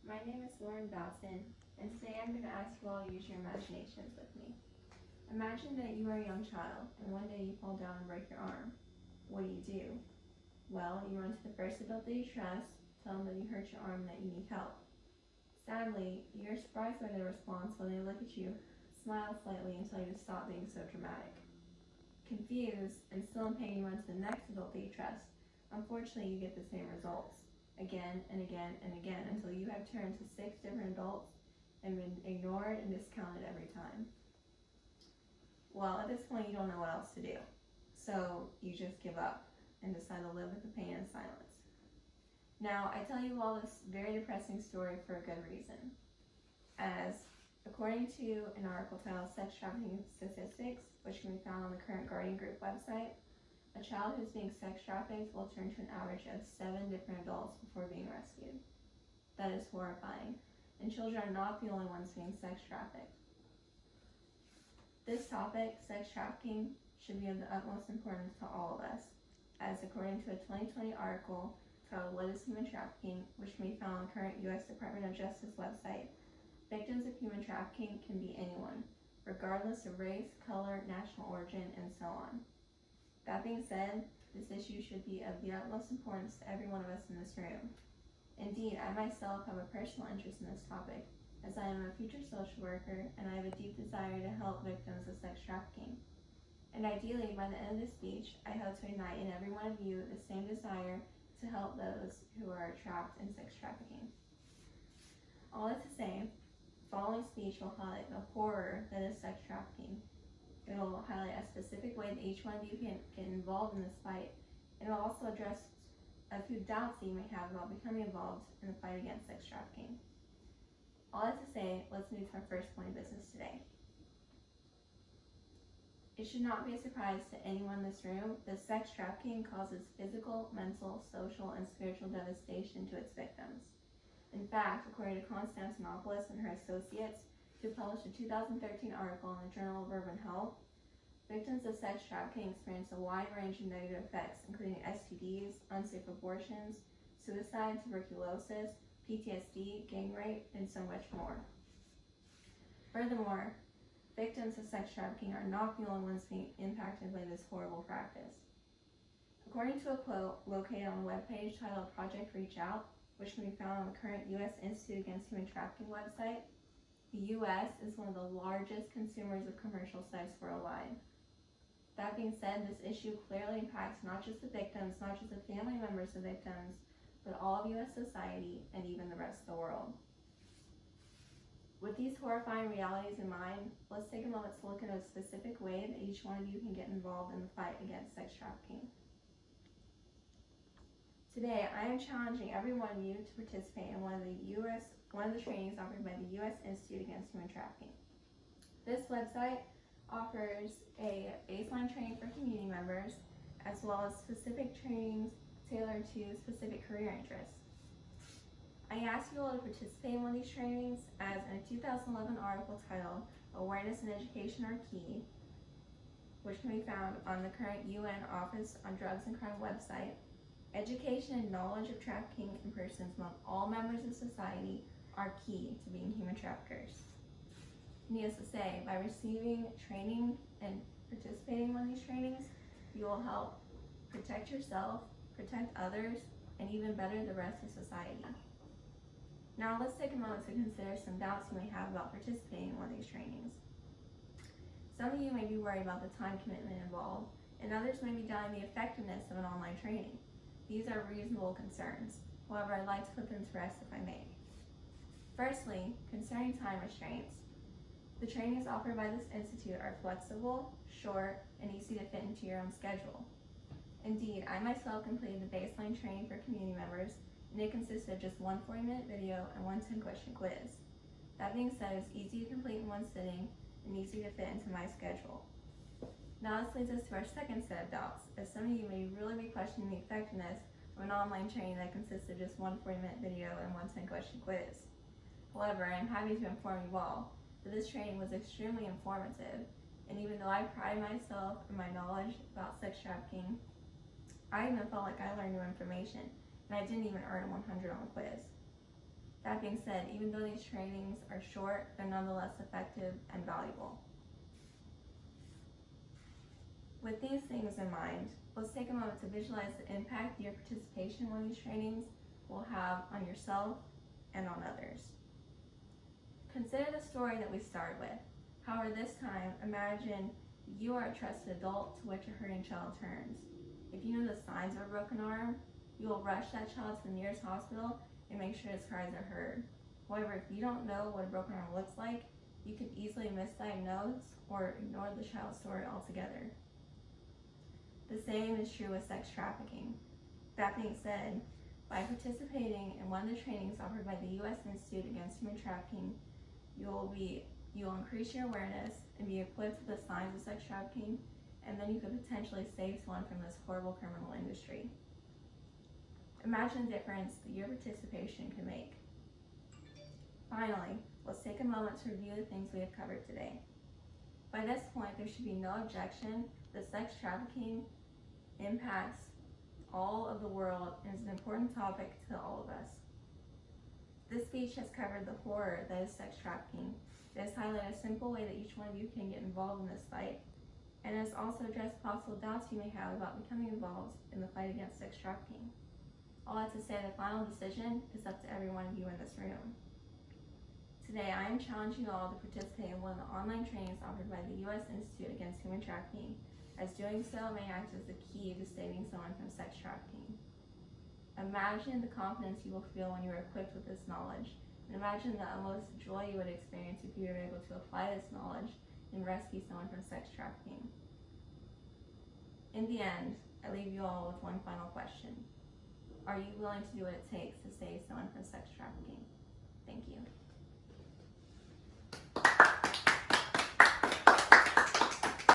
My name is Lauren Dawson, and today I'm going to ask you all to use your imaginations with me. Imagine that you are a young child, and one day you fall down and break your arm. What do? Well, you run to the first adult that you trust, tell them that you hurt your arm and that you need help. Sadly, you're surprised by their response when they look at you, smile slightly, and tell you to stop being so dramatic. Confused and still in pain, you run to the next adult that you trust. Unfortunately, you get the same results. Again and again and again until you have turned to 6 different adults and been ignored and discounted every time. Well, at this point, you don't know what else to do. So you just give up and decide to live with the pain in silence. Now, I tell you all this very depressing story for a good reason. As according to an article titled Sex Trafficking Statistics, which can be found on the current Guardian Group website, a child who's being sex trafficked will turn to an average of 7 different adults before being rescued. That is horrifying, and children are not the only ones being sex trafficked. This topic, sex trafficking, should be of the utmost importance to all of us, as according to a 2020 article titled What is Human Trafficking, which can be found on the current U.S. Department of Justice website, victims of human trafficking can be anyone, regardless of race, color, national origin, and so on. That being said, this issue should be of the utmost importance to every one of us in this room. Indeed, I myself have a personal interest in this topic, as I am a future social worker and I have a deep desire to help victims of sex trafficking. And ideally, by the end of this speech, I hope to ignite in every one of you the same desire to help those who are trapped in sex trafficking. All that to say, the following speech will highlight the horror that is sex trafficking. It will highlight a specific way that each one of you can get involved in this fight, and it will also address a few doubts that you may have about becoming involved in the fight against sex trafficking. All that to say, let's move to our first point of business today. It should not be a surprise to anyone in this room that sex trafficking causes physical, mental, social, and spiritual devastation to its victims. In fact, according to Constantinopoulos and her associates, who published a 2013 article in the Journal of Urban Health, victims of sex trafficking experience a wide range of negative effects, including STDs, unsafe abortions, suicide, tuberculosis, PTSD, gang rape, and so much more. Furthermore, victims of sex trafficking are not the only ones being impacted by this horrible practice. According to a quote located on a webpage titled Project Reach Out, which can be found on the current U.S. Institute Against Human Trafficking website, the U.S. is one of the largest consumers of commercial sex worldwide. That being said, this issue clearly impacts not just the victims, not just the family members of victims, but all of U.S. society and even the rest of the world. With these horrifying realities in mind, let's take a moment to look at a specific way that each one of you can get involved in the fight against sex trafficking. Today, I am challenging every one of you to participate in one of the trainings offered by the U.S. Institute Against Human Trafficking. This website offers a baseline training for community members, as well as specific trainings tailored to specific career interests. I ask you all to participate in one of these trainings, as in a 2011 article titled Awareness and Education Are Key, which can be found on the current UN Office on Drugs and Crime website, education and knowledge of trafficking in persons among all members of society are key to being human traffickers. Needless to say, by receiving training and participating in one of these trainings, you will help protect yourself, protect others, and even better the rest of society. Now let's take a moment to consider some doubts you may have about participating in one of these trainings. Some of you may be worried about the time commitment involved, and others may be doubting the effectiveness of an online training. These are reasonable concerns. However, I'd like to put them to rest if I may. Firstly, concerning time restraints. The trainings offered by this institute are flexible, short, and easy to fit into your own schedule. Indeed, I myself completed the baseline training for community members, and it consisted of just one 40-minute video and one 10-question quiz. That being said, it was easy to complete in one sitting and easy to fit into my schedule. Now this leads us to our second set of doubts, as some of you may really be questioning the effectiveness of an online training that consists of just one 40-minute video and one 10-question quiz. However, I am happy to inform you all that this training was extremely informative, and even though I pride myself in my knowledge about sex trafficking, I even felt like I learned new information, and I didn't even earn a 100 on the quiz. That being said, even though these trainings are short, they're nonetheless effective and valuable. With these things in mind, let's take a moment to visualize the impact your participation in one of these trainings will have on yourself and on others. Consider the story that we started with. However, this time, imagine you are a trusted adult to which a hurting child turns. If you know the signs of a broken arm, you will rush that child to the nearest hospital and make sure his cries are heard. However, if you don't know what a broken arm looks like, you could easily misdiagnose or ignore the child's story altogether. The same is true with sex trafficking. That being said, by participating in one of the trainings offered by the U.S. Institute Against Human Trafficking, you will increase your awareness and be equipped with the signs of sex trafficking, and then you could potentially save someone from this horrible criminal industry. Imagine the difference that your participation can make. Finally, let's take a moment to review the things we have covered today. By this point, there should be no objection that sex trafficking impacts all of the world and is an important topic to all of us. This speech has covered the horror that is sex trafficking. It has highlighted a simple way that each one of you can get involved in this fight, and has also addressed possible doubts you may have about becoming involved in the fight against sex trafficking. All I have to say, the final decision is up to every one of you in this room. Today, I am challenging you all to participate in one of the online trainings offered by the U.S. Institute Against Human Trafficking, as doing so may act as the key to saving someone from sex trafficking. Imagine the confidence you will feel when you are equipped with this knowledge, and imagine the utmost joy you would experience if you were able to apply this knowledge and rescue someone from sex trafficking. In the end, I leave you all with one final question. Are you willing to do what it takes to save someone